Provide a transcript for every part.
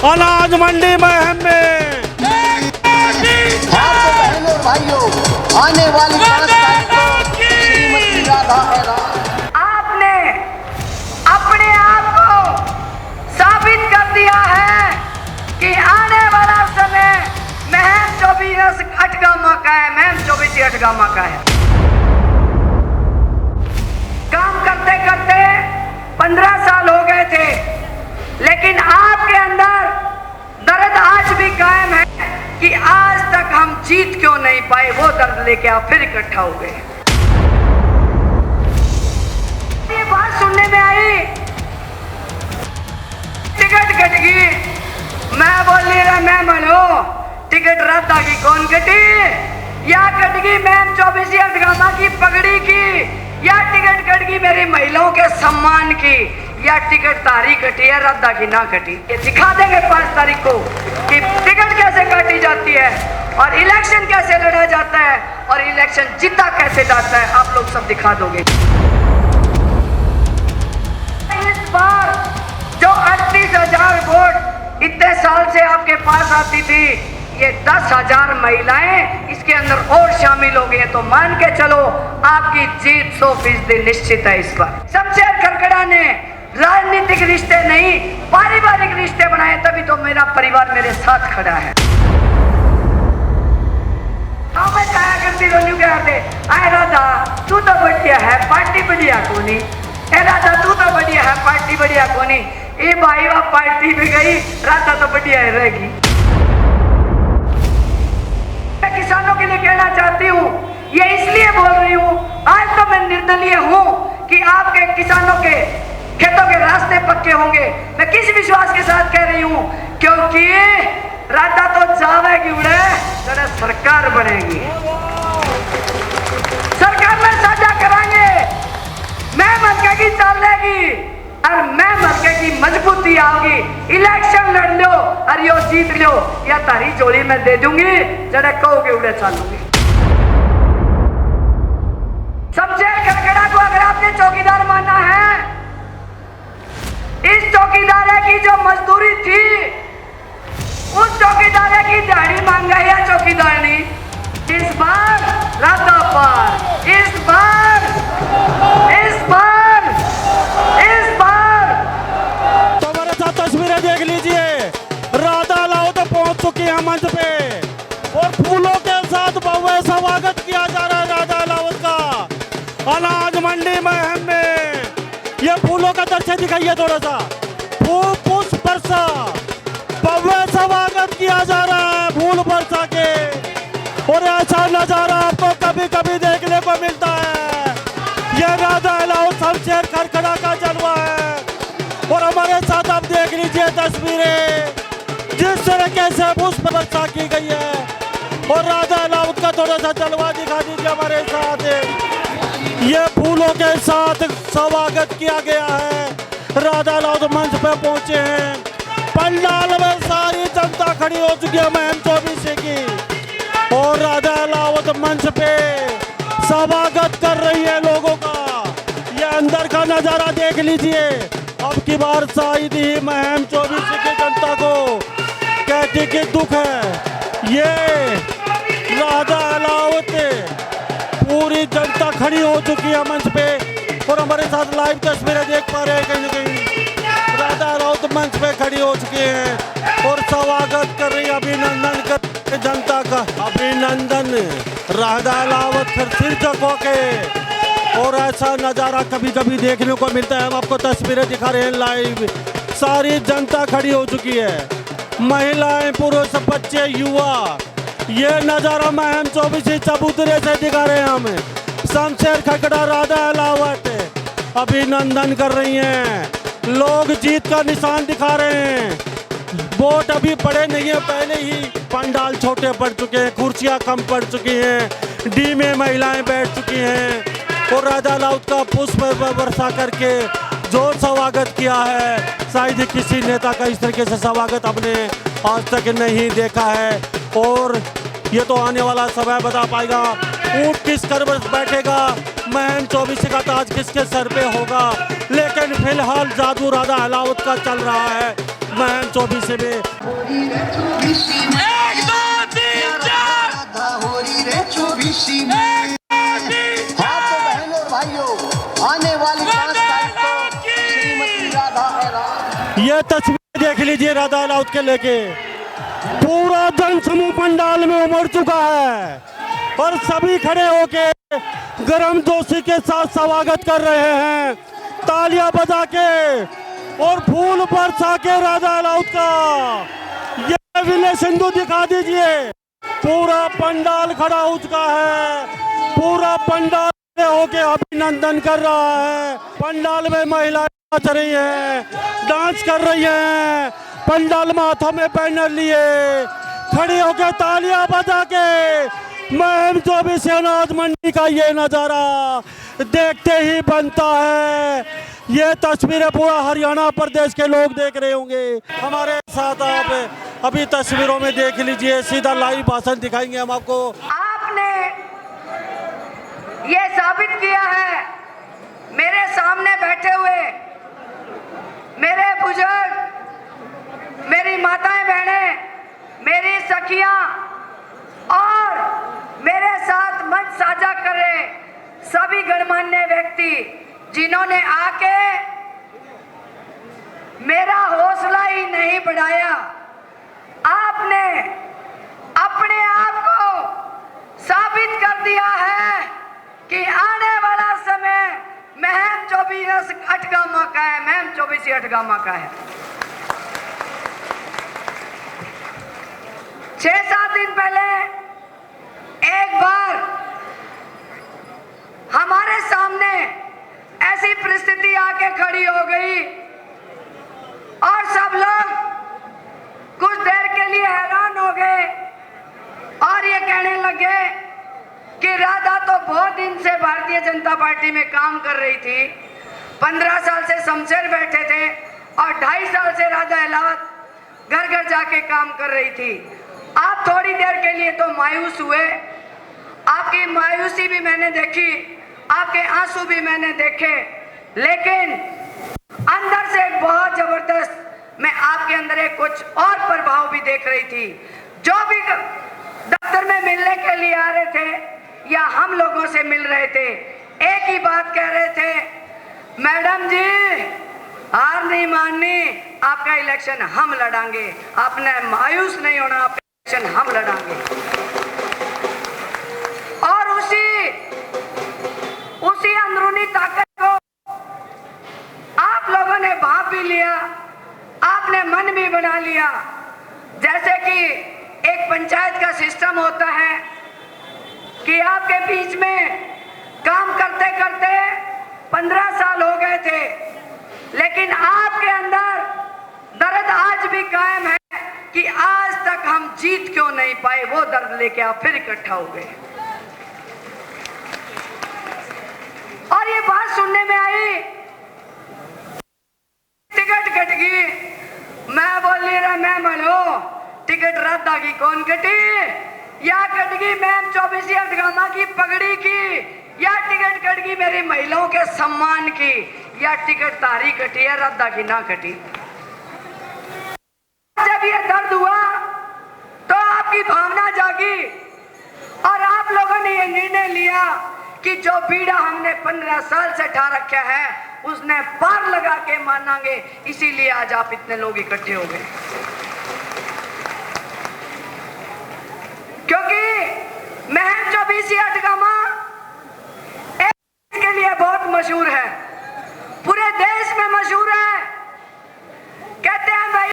अनाज मंडी महम में बहनों और भाइयों, आने वाली 5 तारीख को श्रीमती राधा आपने अपने आप को साबित कर दिया है कि आने वाला समय महम 24 अठगामा का है, महम 24 अठगामा का है। काम करते करते 15 साल हो गए थे, लेकिन आपके अंदर दर्द आज भी कायम है कि आज तक हम जीत क्यों नहीं पाए। वो दर्द लेके आप फिर इकट्ठा हो गए। ये बात सुनने में आई, टिकट कट गई। मैं बोली रहा मैं मनो टिकट रद्द आ गई। कौन कटी? या कट गई मैम 24 अठगामा की पगड़ी की, या टिकट कट गई मेरी महिलाओं के सम्मान की, या टिकट तारीख कटी है रद्दा की ना कटी। ये दिखा देंगे 5 तारीख को कि टिकट कैसे काटी जाती है और इलेक्शन कैसे लड़ा जाता है और इलेक्शन जीता कैसे जाता है। आप लोग सब दिखा दोगे। इस बार जो 38,000 वोट इतने साल से आपके पास आती थी, ये 10,000 महिलाएं इसके अंदर और शामिल हो गई हैं। तो मान के चलो आपकी जीत 100% निश्चित है। इस बार शमशेर खरकड़ा ने राजनीतिक रिश्ते नहीं पारिवारिक रिश्ते बनाए, तभी तो मेरा परिवार मेरे साथ खड़ा है। मैं कहा करती रोन्यू कहते आए राधा तू तो बढ़िया है पार्टी बढ़िया कोनी, ए राधा तू तो बढ़िया है पार्टी बढ़िया कोनी। ए भाई वह पार्टी में गई, राधा तो बढ़िया रहेगी। मैं किसानों के लिए कहना चाहती हूँ, ये इसलिए बोल रही हूँ, आज तो मैं निर्दलीय हूँ कि आपके किसानों के खेतों के रास्ते पक्के होंगे। मैं किस विश्वास के साथ कह रही हूँ? क्योंकि राधा तो जावेगी उड़े जरा सरकार बनेगी, सरकार में साझा कराएंगे। मैं मरके की चलेगी और मैं मरके की मजबूती आओगी। इलेक्शन लड़ लो और यो जीत लो, या तारी जोड़ी में दे दूंगी जरा कहोगे उड़े चलूंगी। शमशेर खरकड़ा को अगर आपने चौकीदार माना है, इस चौकीदार की जो मजदूरी थी उस चौकीदार की दिहाड़ी मांगा है चौकीदारनी। इस बार राधा पार, इस बार तो मेरे साथ तस्वीरें देख लीजिए। राधा लाओ तो पहुंच चुकी है मंच पे और फूलों के साथ भव्य स्वागत किया जा रहा है राधा लावत का अनाज मंडी महम में। ये फूलों का दृश्य दिखाइए थोड़ा सा। फूल पुष्प वर्षा भव्य स्वागत किया जा रहा है फूल वर्षा के, और ऐसा नजारा आपको कभी कभी देखने को मिलता है। ये राधा लाओ शमशेर खरकड़ा का जलवा है। और हमारे साथ आप देख लीजिए तस्वीरें जिस तरीके से पुष्प वर्षा की गई है, और राधा लाउत का थोड़ा सा जलवा दिखा दीजिए हमारे साथ। ये फूलों के साथ स्वागत किया गया है। राधा लाउत मंच पे पहुंचे हैं। पंडाल में सारी जनता खड़ी हो चुकी है महम 24 की, और राधा लाउत मंच पे स्वागत कर रही है लोगों का। ये अंदर का नजारा देख लीजिए। अब की बार शायद ही महम 24 की जनता को कहती कि दुख है। ये राधा लावत पूरी जनता खड़ी हो चुकी है मंच पे, और हमारे साथ लाइव तस्वीरें देख पा रहे हैं। कहीं ना कहीं राधा लावत मंच पे खड़ी हो चुकी है और स्वागत कर रही है, अभिनंदन कर जनता का। अभिनंदन राधा लावत फिर झुको के। और ऐसा नज़ारा कभी कभी देखने को मिलता है। हम आपको तस्वीरें दिखा रहे हैं लाइव। सारी जनता खड़ी हो चुकी है, महिलाएं पुरुष बच्चे युवा। ये नज़ारा महम 24 चबूतरे से दिखा रहे हैं हम। शमशेर खरकड़ा राधा लावत अभिनंदन कर रही हैं। लोग जीत का निशान दिखा रहे हैं। वोट अभी पड़े नहीं है, पहले ही पंडाल छोटे पड़ चुके हैं, कुर्सियां कम पड़ चुकी हैं, डी में महिलाएं बैठ चुकी हैं, और राधा लाउत का पुष्प वर्षा करके जो स्वागत किया है, शायद किसी नेता का इस तरीके से स्वागत हमने आज तक नहीं देखा है। और ये तो आने वाला समय बता पाएगा, ऊँट किस कर बैठेगा, महम 24 का ताज किसके सर पे होगा। लेकिन फिलहाल जादू राधा लावत का चल रहा है। महम 24 में। होरी रे 24 में, 1 2 3 4 राधा होरी रे 24 में। हाँ तो बहनों और भाइयों, आने वाली 5 तारीख को श्रीमती राधा ऐलान। ये तस्वीर देख लीजिए राधा अलाउत के लेके पूरा जन समूह पंडाल में उमड़ चुका है और सभी खड़े होके गर्म जोशी के साथ स्वागत कर रहे हैं, तालियां बजा के और फूल बरसा के राधा अलाउत का। ये विनय सिंधु दिखा दीजिए, पूरा पंडाल खड़ा हो चुका है, पूरा पंडाल होके अभिनंदन कर रहा है। पंडाल में महिलाएं नाच रही हैं, डांस कर रही हैं, पंडाल में हाथों में बैनर लिए खड़ी होकर तालियां बजा के महम 24 अनाज मंडी का ये नज़ारा देखते ही बनता है। ये तस्वीरें पूरा हरियाणा प्रदेश के लोग देख रहे होंगे। हमारे साथ आप अभी तस्वीरों में देख लीजिए, सीधा लाइव भाषण दिखाएंगे हम आपको। आपने ये साबित किया है, मेरे सामने बैठे हुए मेरे बुजुर्ग, मेरी माताएं बहनें, मेरी सखियां और मेरे साथ मंच साझा कर रहे सभी गणमान्य व्यक्ति जिन्होंने आके मेरा हौसला ही नहीं बढ़ाया, आपने अपने आप को साबित कर दिया है कि आने वाला समय महम 24 अठगामा का है, महम 24 अठगामा का है। 6-7 दिन पहले एक बार हमारे सामने ऐसी परिस्थिति आके खड़ी हो गई और सब लोग कुछ देर के लिए हैरान हो गए और ये कहने लगे कि राधा तो बहुत दिन से भारतीय जनता पार्टी में काम कर रही थी, 15 साल से शमशेर बैठे थे और 2.5 साल से राधा अलावत घर घर जाके काम कर रही थी। आप थोड़ी देर के लिए तो मायूस हुए, आपकी मायूसी भी मैंने देखी, आपके आंसू भी मैंने देखे, लेकिन अंदर से एक बहुत जबरदस्त मैं आपके अंदर एक कुछ और प्रभाव भी देख रही थी। जो भी दफ्तर में मिलने के लिए आ रहे थे या हम लोगों से मिल रहे थे, एक ही बात कह रहे थे, मैडम जी हार नहीं माननी, आपका इलेक्शन हम लड़ांगे, आपने मायूस नहीं होना, आपका इलेक्शन हम लड़ांगे। और उसी अंदरूनी ताकत को आप लोगों ने भाप भी लिया, आपने मन भी बना लिया। जैसे कि एक पंचायत का सिस्टम होता है कि आपके बीच में काम करते करते 15 साल हो गए थे, लेकिन आपके अंदर दर्द आज भी कायम है कि आज तक हम जीत क्यों नहीं पाए। वो दर्द लेके आप फिर इकट्ठा हो गए और ये बात सुनने में आई, टिकट कट गई। मैं बोली रहा मैं मलो, टिकट रद्द आ गई, कौन कटी? या कट गई महम 24 अठगामा की पगड़ी की, या टिकट कट गई मेरी महिलाओं के सम्मान की, या टिकट तारी कटी है, रद्दा की ना कटी। जब ये दर्द हुआ तो आपकी भावना जागी और आप लोगों ने ये निर्णय लिया कि जो बीड़ा हमने 15 साल से ठा रखा है उसने पार लगा के मानांगे, इसीलिए आज आप इतने लोग इकट्ठे हो गए। क्योंकि महम 24 अठगामा के लिए बहुत मशहूर है, पूरे देश में मशहूर है। कहते हैं भाई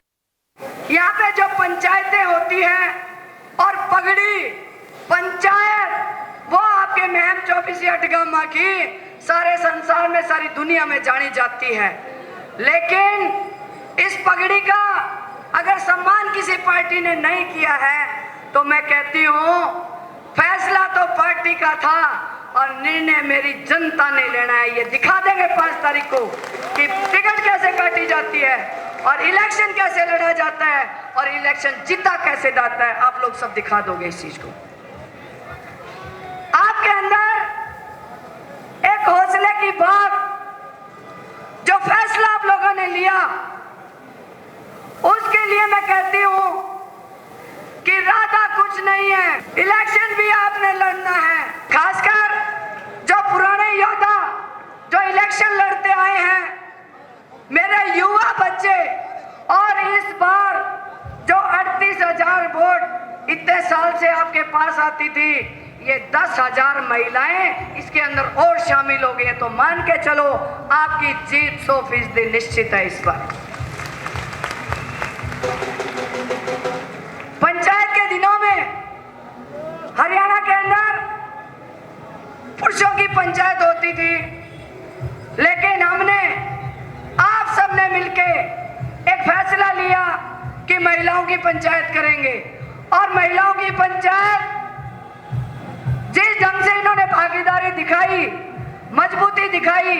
यहाँ पे जो पंचायतें होती हैं और पगड़ी पंचायत वो आपके महम 24 अठगामा की सारे संसार में, सारी दुनिया में जानी जाती है। लेकिन इस पगड़ी का अगर सम्मान किसी पार्टी ने नहीं किया है तो मैं कहती हूँ फैसला तो पार्टी का था और निर्णय मेरी जनता ने लेना है। ये दिखा देंगे 5 तारीख को कि टिकट कैसे काटी जाती है और इलेक्शन कैसे लड़ा जाता है और इलेक्शन जीता कैसे जाता है। आप लोग सब दिखा दोगे इस चीज को। आपके अंदर एक हौसले की बात, जो फैसला आप लोगों ने लिया उस इसीलिए मैं कहती हूँ कि राधा कुछ नहीं है, इलेक्शन भी आपने लड़ना है। खासकर जो पुराने योद्धा जो इलेक्शन लड़ते आए हैं, मेरे युवा बच्चे, और इस बार जो 38,000 वोट इतने साल से आपके पास आती थी, ये 10,000 महिलाएं इसके अंदर और शामिल हो गई हैं, तो मान के चलो आपकी जीत 100% निश्चित है। इस बार पंचायत के दिनों में हरियाणा के अंदर पुरुषों की पंचायत होती थी, लेकिन हमने आप सबने मिलके एक फैसला लिया कि महिलाओं की पंचायत करेंगे। और महिलाओं की पंचायत जिस ढंग से इन्होंने भागीदारी दिखाई, मजबूती दिखाई,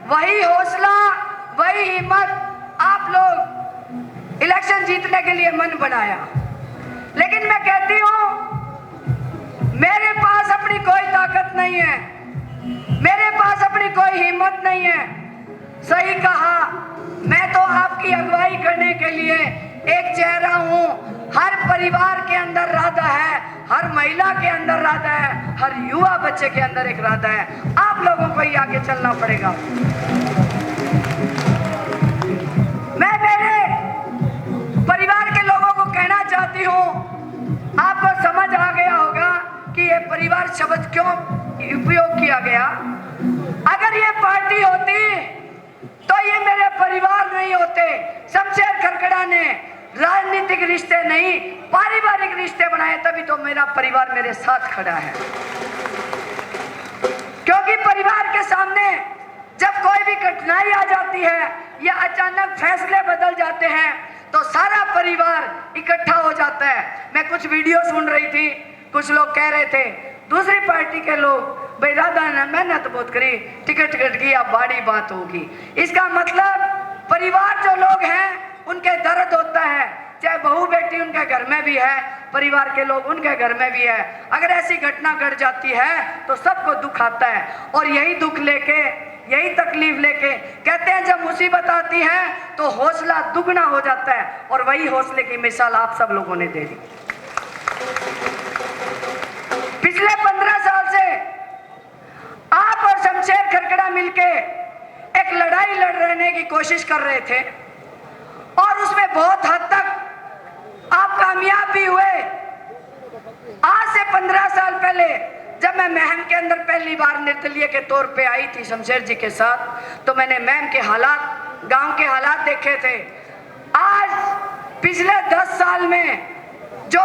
वही हौसला, वही हिम्मत आप लोग इलेक्शन जीतने के लिए मन बनाया। लेकिन मैं कहती हूं मेरे पास अपनी कोई ताकत नहीं है, मेरे पास अपनी कोई हिम्मत नहीं है। सही कहा, मैं तो आपकी अगुवाई करने के लिए एक चेहरा हूं। हर परिवार के अंदर राधा है, हर महिला के अंदर राधा है, हर युवा बच्चे के अंदर एक राधा है। आप लोगों को ही आगे चलना पड़ेगा। मैं मेरे परिवार के लोगों को कहना चाहती हूं, आपको समझ आ गया होगा कि ये परिवार शब्द क्यों उपयोग किया गया। अगर ये पार्टी होती तो ये मेरे परिवार नहीं होते। शमशेर खरकड़ा ने राजनीतिक रिश्ते नहीं, पारिवारिक रिश्ते बनाए, तभी तो मेरा परिवार मेरे साथ खड़ा है। क्योंकि परिवार के सामने जब कोई भी कठिनाई आ जाती है या अचानक फैसले बदल जाते हैं, तो सारा परिवार इकट्ठा हो जाता है। मैं कुछ वीडियो सुन रही थी, कुछ लोग कह रहे थे दूसरी पार्टी के लोग, भाई राधा ने मेहनत बहुत करी, टिकट की अब बड़ी बात होगी। इसका मतलब परिवार जो लोग हैं उनके दर्द होता है, चाहे बहू बेटी उनके घर में भी है, परिवार के लोग उनके घर में भी है। अगर ऐसी घटना घट जाती है तो सबको दुख आता है, और यही दुख लेके, यही तकलीफ लेके कहते हैं जब मुसीबत आती है तो हौसला दुगना हो जाता है। और वही हौसले की मिसाल आप सब लोगों ने दे दी। पिछले 15 साल से आप और शमशेर खरकड़ा मिलके एक लड़ाई लड़ रहने की कोशिश कर रहे थे, और उसमें बहुत हद तक आप कामयाब भी हुए। आज से 15 साल पहले जब मैं महम के अंदर पहली बार निर्दलीय के तौर पे आई थी शमशेर जी के साथ, तो मैंने महम के हालात, गांव के हालात देखे थे। आज पिछले 10 साल में जो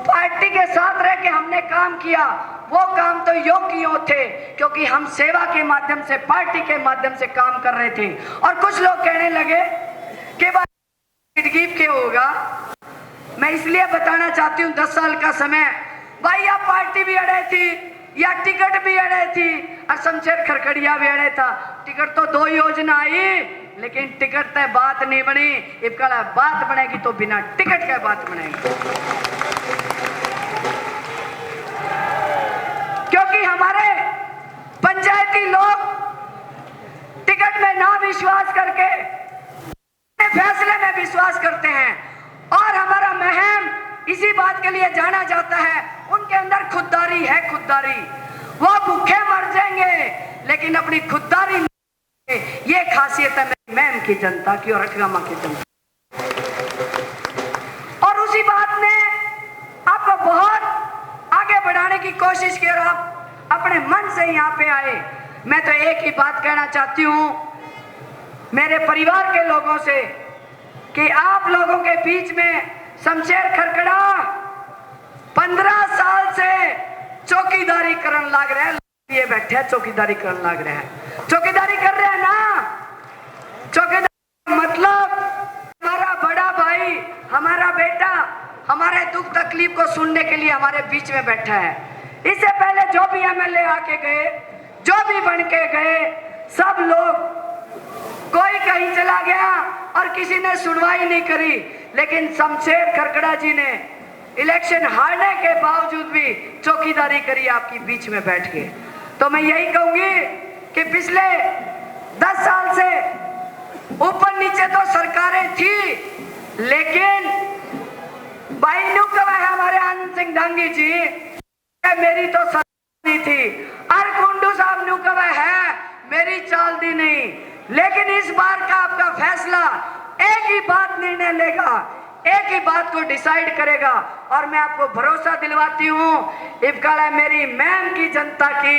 पार्टी के साथ रह के हमने काम किया, वो काम तो योग्य थे, क्योंकि हम सेवा के माध्यम से, पार्टी के माध्यम से काम कर रहे थे। और कुछ लोग कहने लगे कि भाई क्या होगा। मैं इसलिए बताना चाहती हूँ 10 साल का समय, भाई या पार्टी भी अड़े थी या टिकट भी अड़े थी, और शमशेर खरकड़िया भी अड़े था। टिकट तो 2 योजना आई, लेकिन टिकट तय बात नहीं बनी। इबकला बात बनेगी तो बिना टिकट के बात बनेगी, क्योंकि हमारे पंचायती लोग टिकट में ना विश्वास करके फैसले में विश्वास करते हैं। और हमारा महम इसी बात के लिए जाना जाता है, उनके अंदर खुददारी है। खुददारी, वो भूखे मर जाएंगे लेकिन अपनी खुददारी, ये खासियत है महम की जनता की और अठगामा की जनता। और उसी बात ने आपको बहुत आगे बढ़ाने की कोशिश की और आप अपने मन से यहाँ पे आए। मैं तो एक ही बात कहना चाहती हूँ मेरे परिवार के लोगों से कि आप लोगों के बीच में शमशेर खरकड़ा 15 साल से चौकीदारी करने लग रहे हैं। ये बैठे चौकीदारी करने लग रहे हैं, चौकीदारी कर रहे हैं ना। चौकीदारी मतलब हमारा बड़ा भाई, हमारा बेटा हमारे दुख तकलीफ को सुनने के लिए हमारे बीच में बैठा है। इससे पहले जो भी एमएलए आके गए, जो भी बन के गए, सब लोग, कोई कहीं चला गया और किसी ने सुनवाई नहीं करी। लेकिन शमशेर खरकड़ा जी ने इलेक्शन हारने के बावजूद भी चौकीदारी करी आपकी बीच में बैठ के। तो मैं यही कहूंगी कि पिछले 10 साल से ऊपर नीचे तो सरकारें थी, लेकिन भाई न्यू कवा है हमारे आनंद सिंह डांगी जी, मेरी तो नहीं थी। और कुंडू साहब न्यू कवा है मेरी चाल दी नहीं, लेकिन इस बार का आपका फैसला एक ही बात निर्णय लेगा, एक ही बात को डिसाइड करेगा। और मैं आपको भरोसा दिलवाती हूँ, इबकाला मेरी मैम की जनता की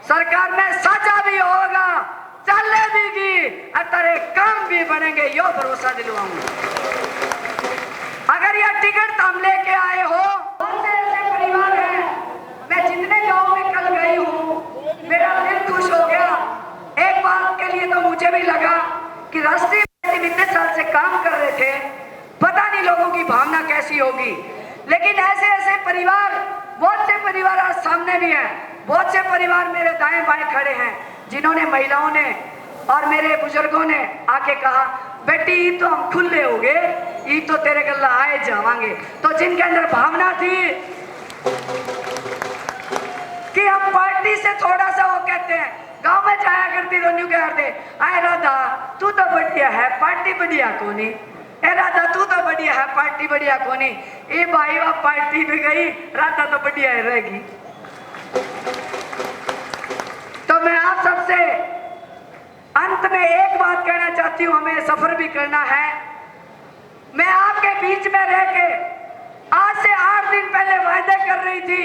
सरकार में साझा भी होगा, चलने देगी और तेरे काम भी बनेंगे, यो भरोसा दिलवाऊंगा। अगर यह टिकट हम लेके आए हो, बहुत से ऐसे परिवार हैं, मैं जितने गांव में कल गई हूँ मेरा दिल खुश हो गया। एक बात के लिए तो मुझे भी लगा कि राष्ट्रीय पार्टी इतने साल से काम कर रहे थे, पता नहीं लोगों की भावना कैसी होगी। लेकिन ऐसे ऐसे परिवार, बहुत से परिवार आज सामने भी हैं, बहुत से परिवार मेरे दाएं बाएं खड़े हैं, जिन्होंने महिलाओं ने और मेरे बुजुर्गों ने आके कहा बेटी ईद तो हम खुले हो गए, ईद तो तेरे गल्ला आए जावांगे। तो जिनके अंदर भावना थी कि हम पार्टी से थोड़ा सा, वो कहते हैं गांव में जाया करती तो न्यू कहते आए राधा तू तो बढ़िया है पार्टी बढ़िया कोनी, ए राधा तू तो बढ़िया है पार्टी बढ़िया कोनी। ए भाई वह पार्टी भी गई, राधा तो बढ़िया ही रहेगी। तो मैं आप सबसे अंत में एक बात कहना चाहती हूँ, हमें सफर भी करना है। मैं आपके बीच में रह के आज से 8 दिन पहले वायदे कर रही थी,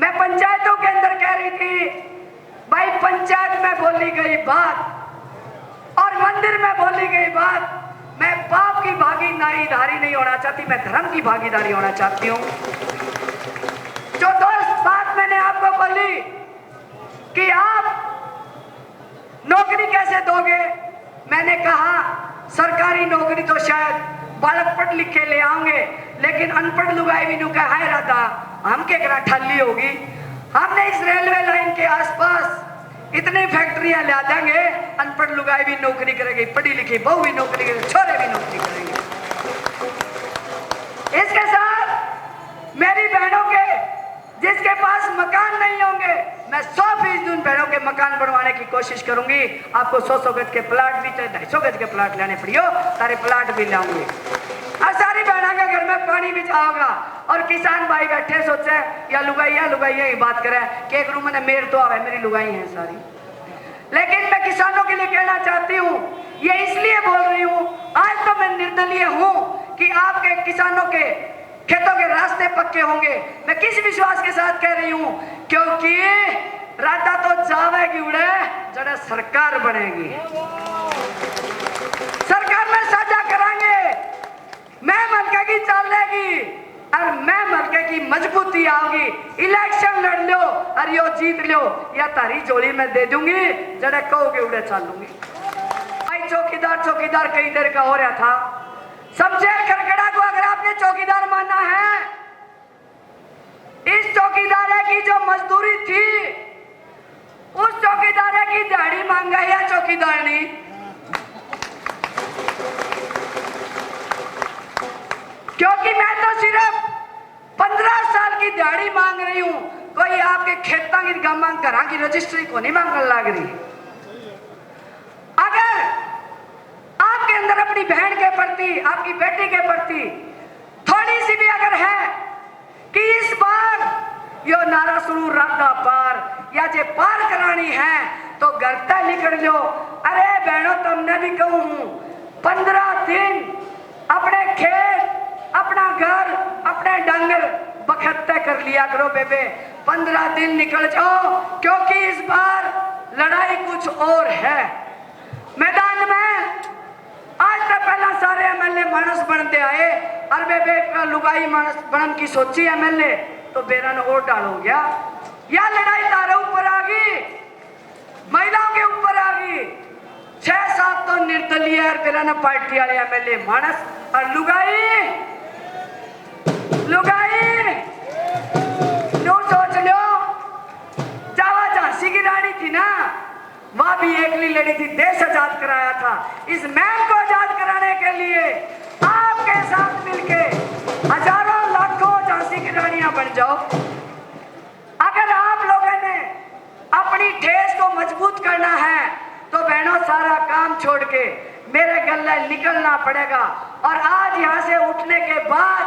मैं पंचायतों के अंदर कह रही थी भाई पंचायत में बोली गई बात और मंदिर में बोली गई बात, मैं पाप की भागीदारी नहीं होना चाहती, मैं धर्म की भागीदारी होना चाहती हूँ। जो दोस्त बात मैंने आपको बोली कि आप नौकरी कैसे दोगे, मैंने कहा सरकारी नौकरी तो शायद बालक पढ़ लिखे ले आएंगे, लेकिन अनपढ़ लुगाई भी नु कहा है राधा हम के करा ठल्ली होगी। हमने इस रेलवे लाइन के आसपास इतनी फैक्ट्रियां ला देंगे, अनपढ़ लुगाई भी नौकरी करेगी, पढ़ी लिखी बहू भी नौकरी करेगी, छोरे भी नौकरी करेंगे। इसके साथ मेरी बहनों के जिसके पास मकान नहीं होंगे, मैं 100% उन बहनों के मकान बनवाने की कोशिश करूंगी। आपको 100 गज के प्लाट भी चाहे 250 गज के प्लाट लाने पड़ियो, सारे प्लाट भी लाऊंगी। और सारी बहनों के घर में पानी भी जाओगा। और किसान भाई बैठे सोचे या लुगाइया ही बात करे कि एक रूम में मेर तो आवे, मेरी लुगाई है सारी। लेकिन मैं किसानों के लिए कहना चाहती हूँ, ये इसलिए बोल रही हूँ, आज तो मैं निर्दलीय हूँ कि आपके किसानों के खेतों के रास्ते पक्के होंगे। मैं किस विश्वास के साथ कह रही हूँ, क्योंकि राधा तो जावेगी उड़े जड़ा सरकार बनेगी, सरकार में साझा कराएंगे, मैं मलके की चलेगी और मैं मलके की मजबूती आओगी। इलेक्शन लड़ लो और यो जीत लो या तारी जोड़ी में दे दूंगी, जड़ा कहोगे उड़े चलूंगी। भाई चौकीदार कई देर का हो रहा था, शमशेर खरगड़ा को अगर आपने चौकीदार माना है, इस चौकीदार की जो मजदूरी थी उस चौकीदार की दिहाड़ी मांगा या चौकीदारनी, क्योंकि मैं तो सिर्फ 15 साल की दिहाड़ी मांग रही हूं, कोई आपके खेतों की गमा घरा की रजिस्ट्री को नहीं मांगने लग रही। अगर आपके अंदर अपनी बहन के प्रति, आपकी बेटी के प्रति थोड़ी सी भी अगर है कि इस बार यो नारा सुनू राधा पार या जे पार करानी है तो घर तक निकल लो। अरे बहनों तुमने भी कहूं, 15 दिन अपने खेत, अपना घर, अपने डंगर बखत्ते कर लिया करो बेबे, 15 दिन निकल जाओ, क्योंकि इस बार लड़ाई कुछ और है। मैदान में आज तक पहला सारे एमएलए मानस बनते आए और बेबे का लुगाई मानस बनन की सोची एमएलए तो बेरन और डाल हो गया, या लड़ाई तारे ऊपर आ गई, महिलाओं के ऊपर आ गई। 6-7 तो निर्दलीय और बेरन पार्टी वाले एमएलए मानस और लुगाई नो सोच लो, जावा झांसी की रानी थी ना, वह भी एकली लड़ी थी, देश आजाद कराया था। इस मैम को आजाद कराने के लिए आपके साथ मिलके हजारों लाखों झांसी की रानियां बन जाओ। अगर आप लोगों ने अपनी ठेस को मजबूत करना है तो बहनों सारा काम छोड़ के मेरे गले निकलना पड़ेगा। और आज यहाँ से उठने के बाद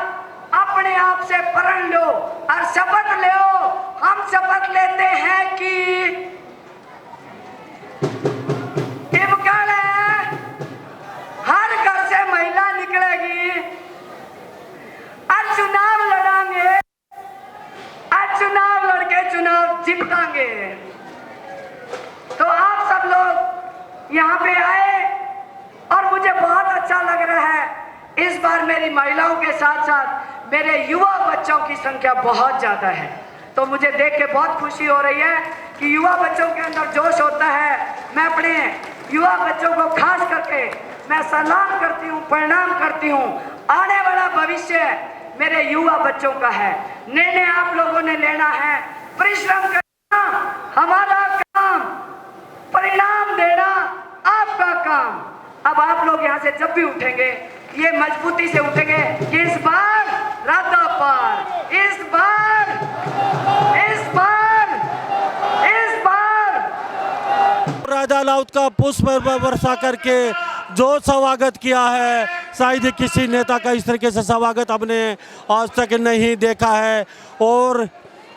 अपने आप से प्रण लो और शपथ लो। हम शपथ लेते हैं कि कल हर घर से महिला निकलेगी और चुनाव लड़ांगे और चुनाव लड़के चुनाव जीतांगे। तो आप सब लोग यहाँ पे आए और मुझे बहुत अच्छा लग रहा है। इस बार मेरी महिलाओं के साथ साथ मेरे युवा बच्चों की संख्या बहुत ज्यादा है, तो मुझे देख के बहुत खुशी हो रही है कि युवा बच्चों के अंदर जोश होता है। मैं अपने युवा बच्चों को खास करके मैं सलाम करती हूँ, प्रणाम करती हूँ। आने वाला भविष्य मेरे युवा बच्चों का है। निर्णय आप लोगों ने लेना है, परिश्रम करना हमारा काम, परिणाम देना आपका काम। अब आप लोग यहाँ से जब भी उठेंगे ये मजबूती से उठेंगे कि इस बार राधा पार, इस बार, इस बार, इस बार। राजा लाउत का पुष्प वर्षा करके जो स्वागत किया है, शायद ही किसी नेता का इस तरीके से स्वागत हमने आज तक नहीं देखा है। और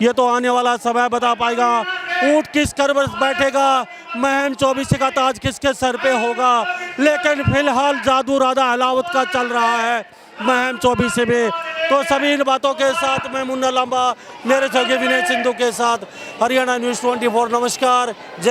ये तो आने वाला समय बता पाएगा ऊंट किस कर बैठेगा, महम चौबीसी का ताज किसके सर पे होगा। लेकिन फिलहाल जादू राधा अहलावत का चल रहा है महम चौबीसी में। तो सभी इन बातों के साथ मैं मुन्ना लंबा, मेरे सहयोगी विनय सिंधु के साथ हरियाणा न्यूज़ 24। नमस्कार, जय।